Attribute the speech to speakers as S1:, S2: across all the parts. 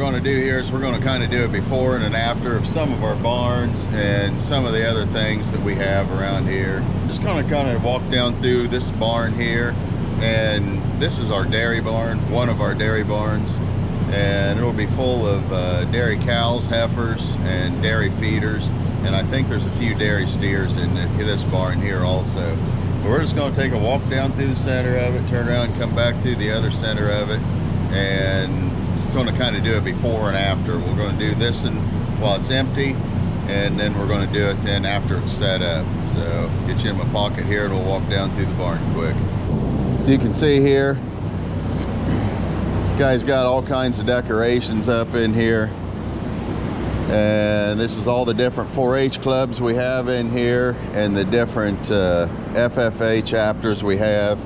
S1: going to do here is we're going to kind of do a before and an after of some of our barns and some of the other things that we have around here. Just going to kind of walk down through this barn here, and this is our dairy barn, one of our dairy barns, and it'll be full of dairy cows, heifers, and dairy feeders, and I think there's a few dairy steers in this barn here also. So we're just going to take a walk down through the center of it, turn around and come back through the other center of it, and going to kind of do it before and after. We're going to do this while it's empty, and then we're going to do it then after it's set up. So get you in my pocket here and we'll walk down through the barn quick. So you can see here, guys got all kinds of decorations up in here, and this is all the different 4-H clubs we have in here and the different FFA chapters we have.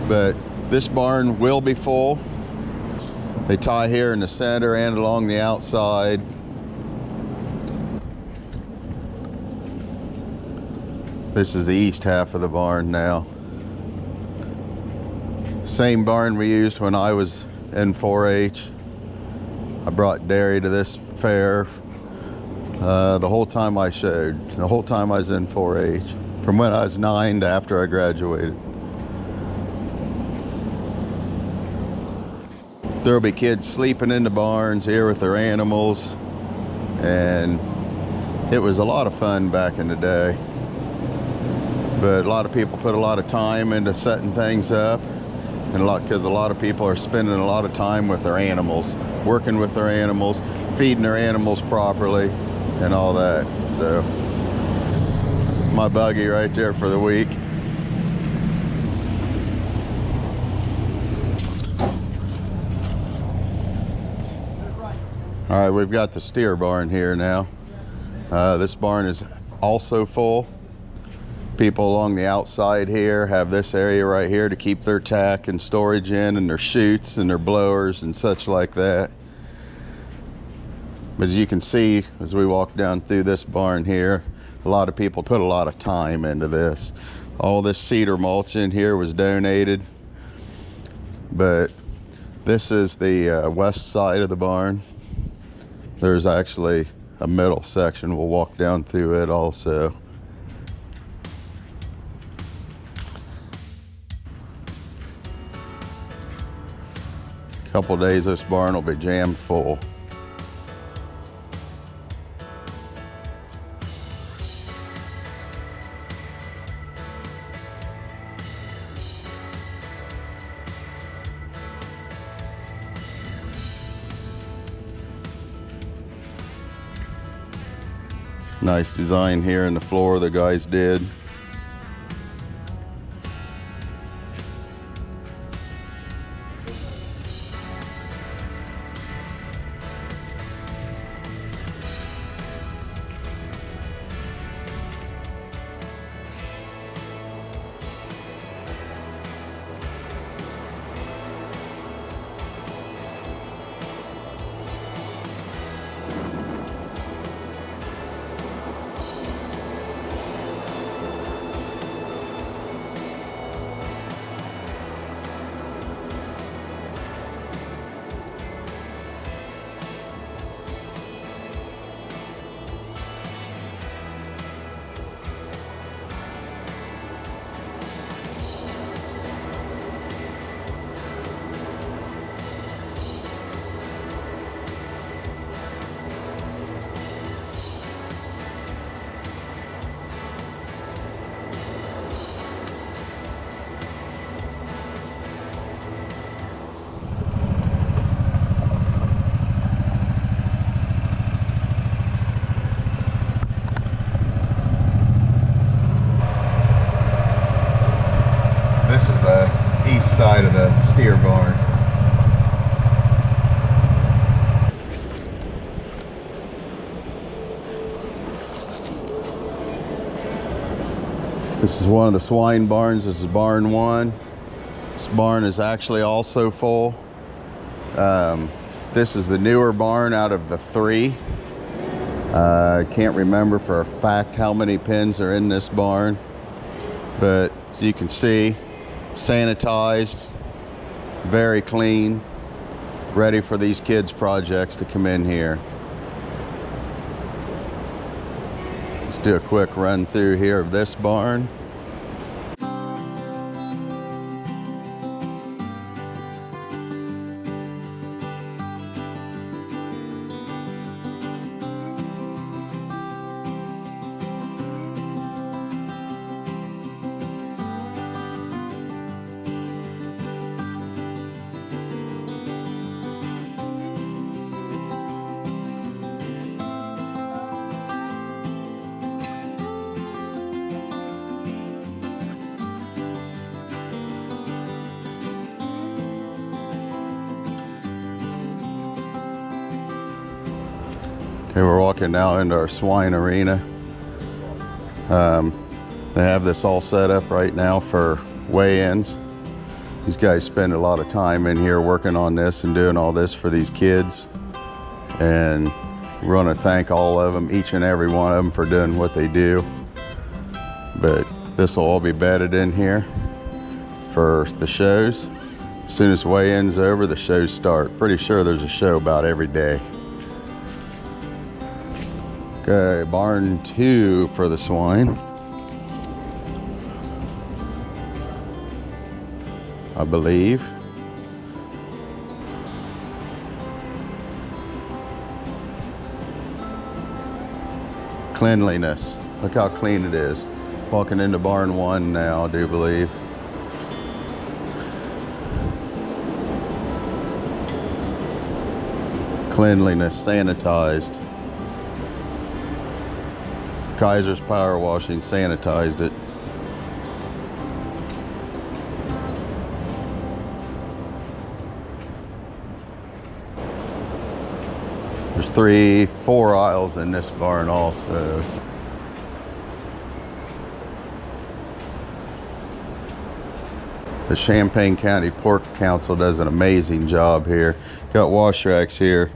S1: But this barn will be full. They tie here in the center and along the outside. This is the east half of the barn now. Same barn we used when I was in 4-H. I brought dairy to this fair the whole time I showed, the whole time I was in 4-H, from when I was 9 to after I graduated. There'll be kids sleeping in the barns here with their animals, and it was a lot of fun back in the day. But a lot of people put a lot of time into setting things up, and because a lot of people are spending a lot of time with their animals, working with their animals, feeding their animals properly, and all that. So my buggy right there for the week. All right, we've got the steer barn here now. This barn is also full. People along the outside here have this area right here to keep their tack and storage in, and their chutes and their blowers and such like that. But as you can see, as we walk down through this barn here, a lot of people put a lot of time into this. All this cedar mulch in here was donated, but this is the west side of the barn. There's actually a middle section. We'll walk down through it also. A couple days this barn will be jammed full. Nice design here in the floor the guys did. Side of the steer barn. This is one of the swine barns. This is barn 1. This barn is actually also full. This is the newer barn out of the 3. I can't remember for a fact how many pens are in this barn, but as you can see, sanitized, very clean, ready for these kids' projects to come in here. Let's do a quick run through here of this barn. Okay, we're walking now into our swine arena. They have this all set up right now for weigh-ins. These guys spend a lot of time in here working on this and doing all this for these kids. And we want to thank all of them, each and every one of them, for doing what they do. But this will all be bedded in here for the shows. As soon as weigh-in's over, the shows start. Pretty sure there's a show about every day. Okay, barn 2 for the swine. I believe. Cleanliness. Look how clean it is. Walking into barn 1 now, I do believe. Cleanliness, sanitized. Kaiser's Power Washing sanitized it. There's 4 aisles in this barn also. The Champaign County Pork Council does an amazing job here. Got wash racks here.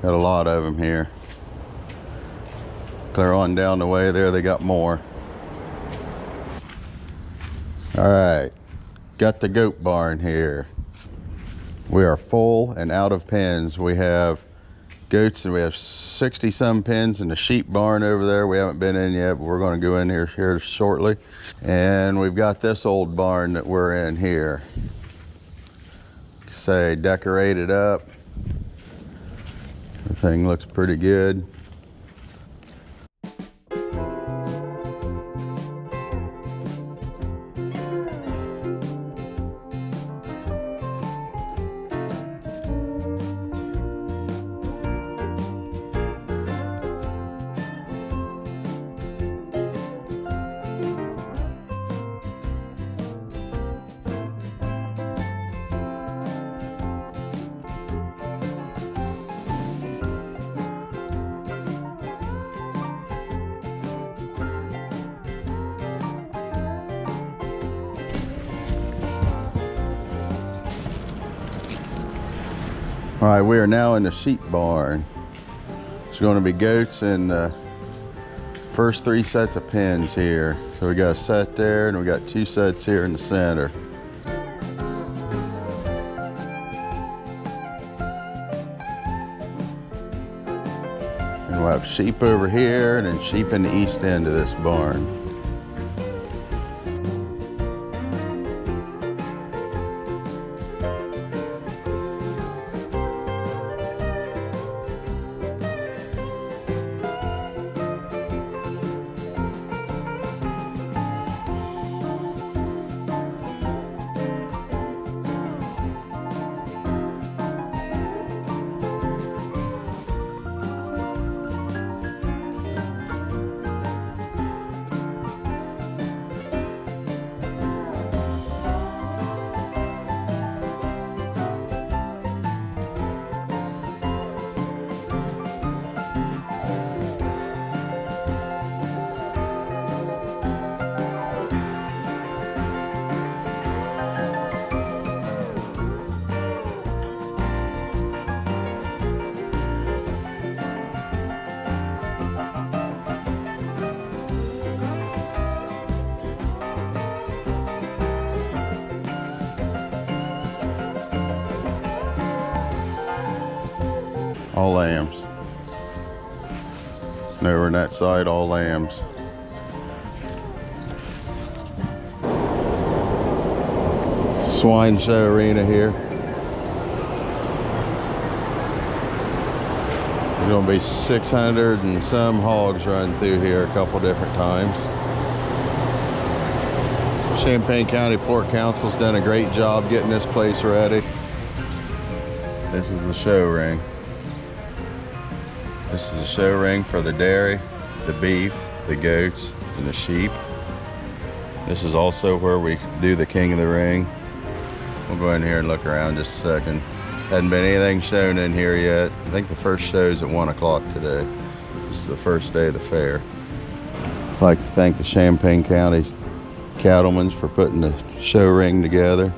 S1: Got a lot of them here. Clear on down the way there, they got more. All right, got the goat barn here. We are full and out of pens. We have goats and we have 60 some pens in the sheep barn over there. We haven't been in yet, but we're going to go in here shortly. And we've got this old barn that we're in here. Say decorated up. Everything looks pretty good. All right, we are now in the sheep barn. There's going to be goats and first 3 sets of pens here. So we got a set there and we got 2 sets here in the center. And we'll have sheep over here and then sheep in the east end of this barn. All lambs. And over on that side, all lambs. Swine show arena here. There's gonna be 600 and some hogs running through here a couple different times. Champaign County Pork Council's done a great job getting this place ready. This is the show ring. This is the show ring for the dairy, the beef, the goats, and the sheep. This is also where we do the King of the Ring. We'll go in here and look around just a second. Hadn't been anything shown in here yet. I think the first show's at 1 o'clock today. This is the first day of the fair. I'd like to thank the Champaign County cattlemen for putting the show ring together.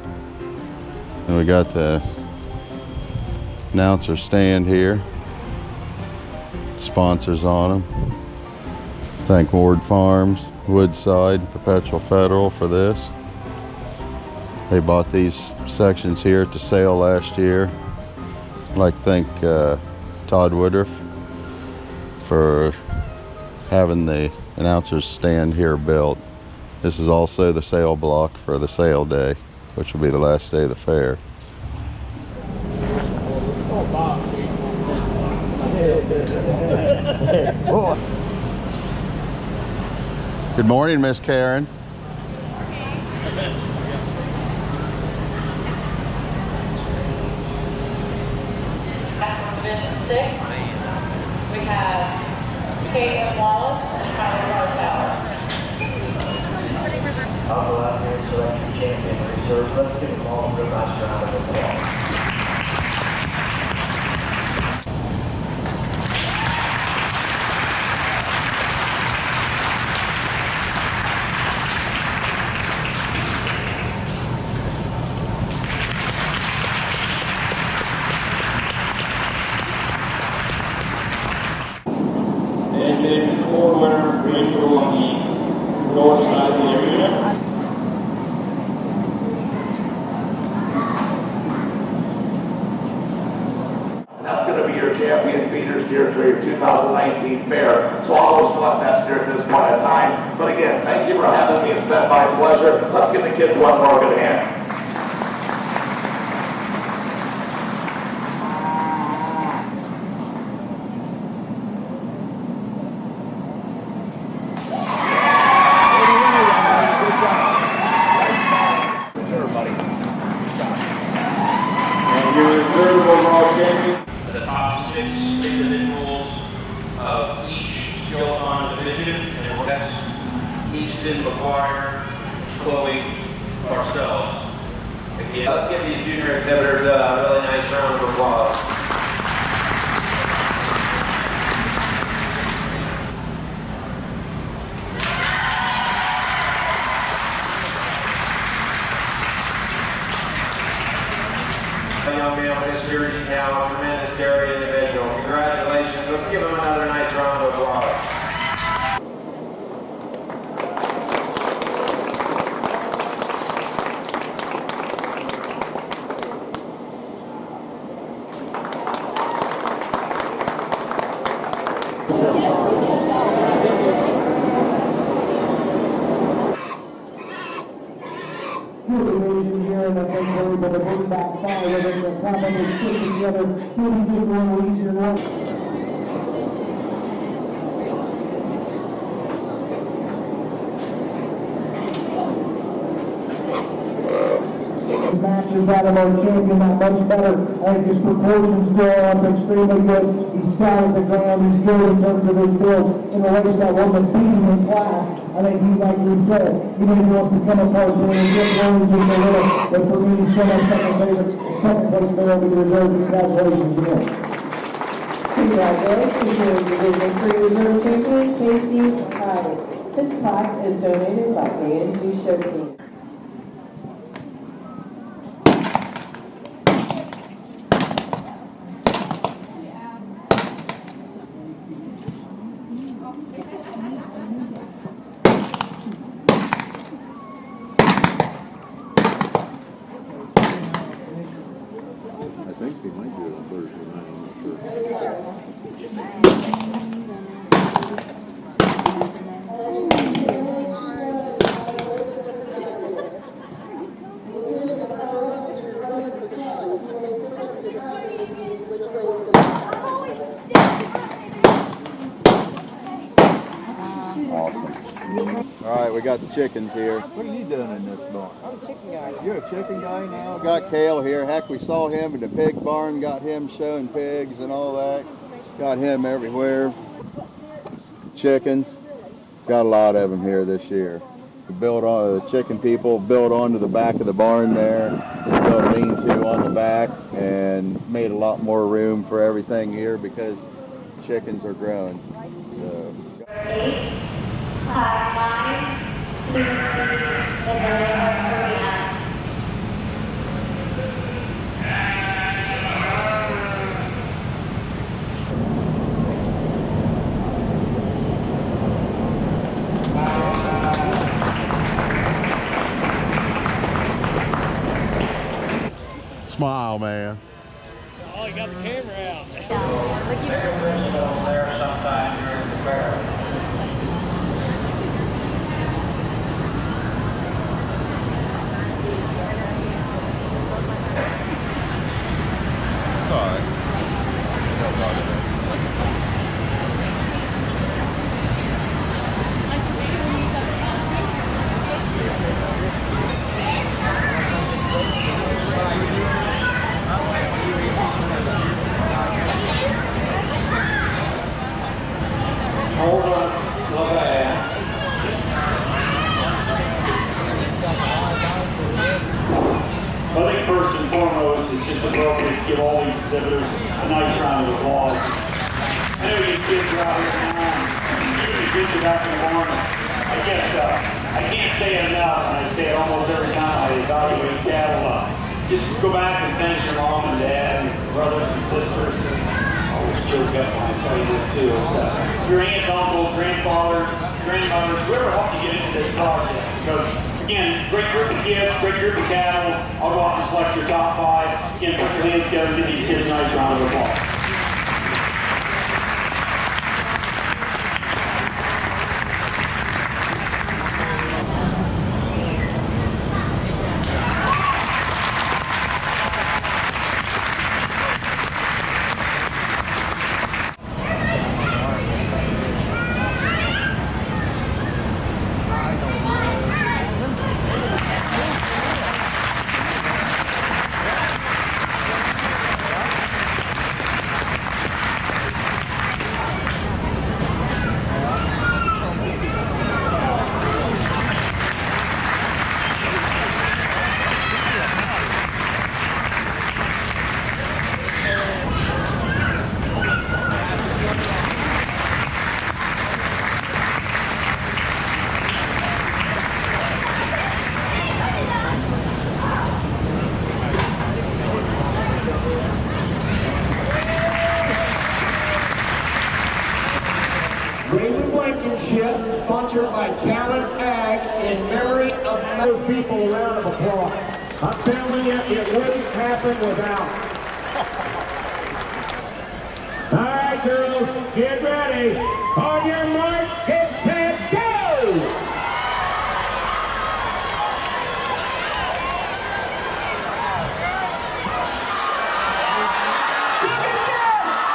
S1: And we got the announcer stand here. Sponsors on them. Thank Ward Farms, Woodside, Perpetual Federal for this. They bought these sections here at the sale last year. I'd like to thank Todd Woodruff for having the announcers stand here built. This is also the sale block for the sale day, which will be the last day of the fair. Good morning, Miss Karen.
S2: Division 6, we have Kate and Wallace and Tyler Tower.
S3: I'll go out here and select your champion reserve. Let's give them all a real nice round of applause.
S4: And then former Rachel on the north side of the arena. That's going to be your champion feeders deer trade 2019 fair. So I'll go select that steer at this point in time. But again, thank you for having me. It's been my pleasure. Let's give the kids one more good hand. The top 6 individuals of each skill-on division, and that's Easton, McGuire, Chloe, ourselves. Again, let's give these junior exhibitors a really nice round of applause. Young man with his jersey now, a tremendous dairy individual. Congratulations. Let's give him another nice round of applause.
S5: Here and I think we're able to bring back fire with it, the combination put together, maybe just a little easier one. Matches that of our champion that much better. I think his proportions still up extremely good. He's stout at the ground, he's good in terms of his build. In the race that wasn't beating in class, I think he, like we said, he maybe wants to come apart and get going just a little. But for me, he's still my second place favorite with reserve. Congratulations to him.
S6: Congratulations to Division 3 Reserve Champion Casey Hyde. His plaque is donated by A&T Show Team.
S1: I think they might do it on Thursday night, I'm not sure. All right, we got the chickens here. What are you doing in this barn?
S6: I'm a chicken guy.
S1: You're a chicken guy now? Got Kale here. Heck, we saw him in the pig barn, got him showing pigs and all that. Got him everywhere. Chickens. Got a lot of them here this year. We built on the chicken people built onto the back of the barn there. Built a lean-to on the back and made a lot more room for everything here because chickens are growing. So.
S2: 8, 5, 9, 2, 3, and then
S1: Smile, man.
S7: Oh, you got the camera out.
S4: There sometime during the fair.
S1: It's all right. No problem.
S4: Hold on, look at I think first and foremost, it's just appropriate to give all these exhibitors a nice round of applause. I know you kids are out here now, you kids are out in the morning. I guess I can't say it enough, and I say it almost every time I evaluate cattle. Just go back and thank your mom and dad, and brothers and sisters. I always joke up when I say this too. It's your aunts, uncles, grandfathers, grandmothers, whoever helped you get into this process. Because again, great group of kids, great group of cattle. I'll go out and select your top 5. Again, put your hands together and give these kids a nice round of applause.
S7: Sponsored by Callan Ag in memory of those people. Round of applause. I'm telling you, it wouldn't happen without. All right, girls, get ready. On your mark, get set, go!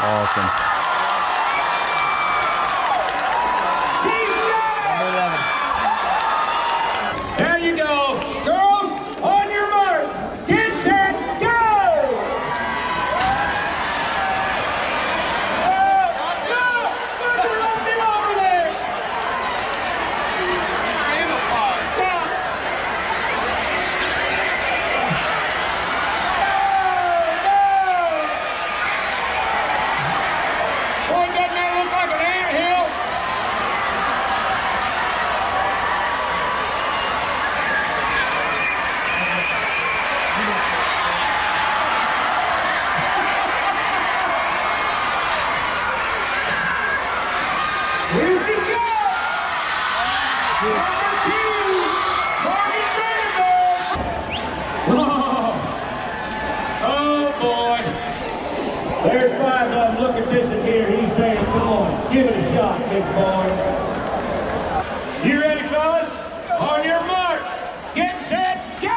S1: Awesome.
S7: There you go. Girls, on your mark. Get set, go! Over there. Boy, doesn't that look like an anthill? Here she goes! Number 2, Morgan Vanderbilt! Oh boy! There's 5 of them. Look at this in here. He's saying, come on, give it a shot, big boy. You ready, fellas? On your mark, get set, go!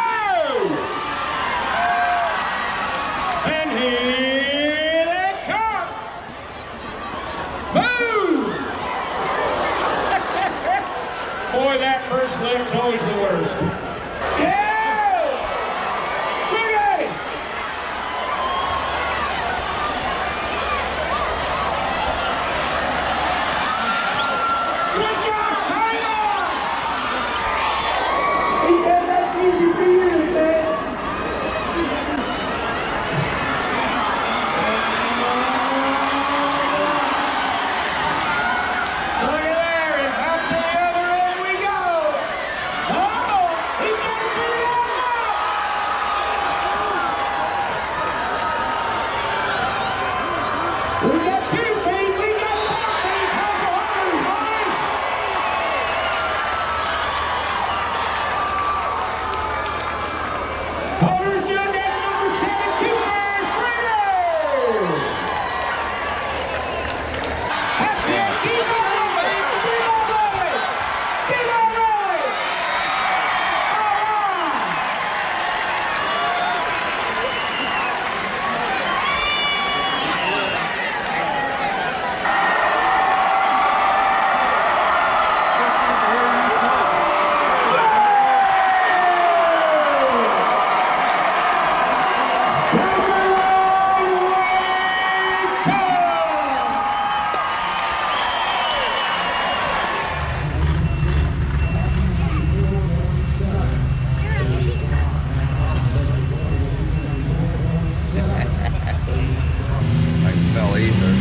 S7: And here they come! Boom! Boy, that first lick's always the worst. Yeah! Look at it! Good job! Hang on! He said that's easy for you to say. Look at there, and out to the other end we go. Oh, he got it to the other end. We got 2 feet, we got 4 feet. How's the hunters, boys? Hunters doing that number 7 keepers, Freedom! That's it, keep on rolling, keep on rolling, keep on rolling. All right.
S1: I can smell ether.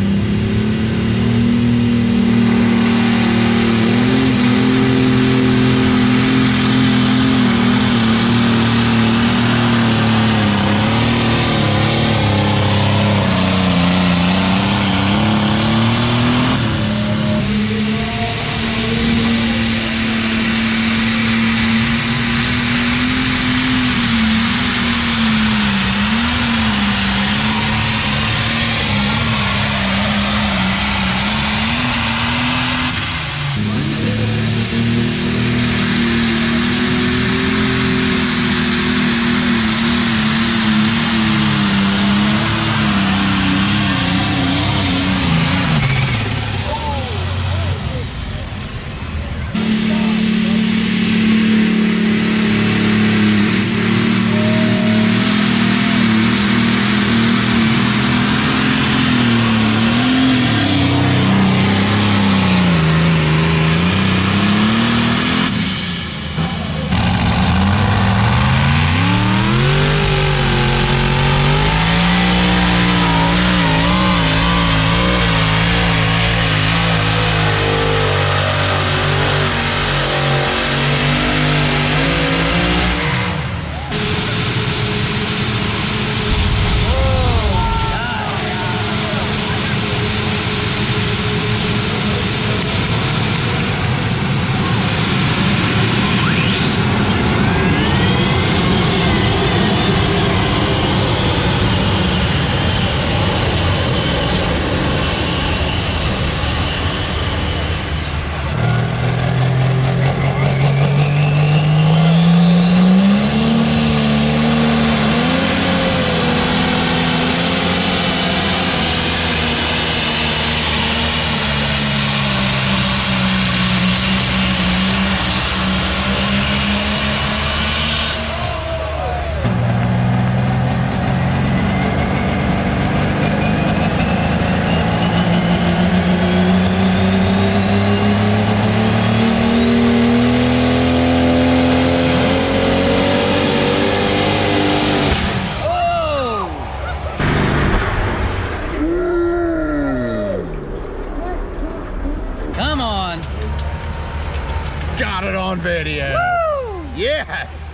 S1: Got it on video.
S8: Woo!
S1: Yes.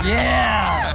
S8: Yeah.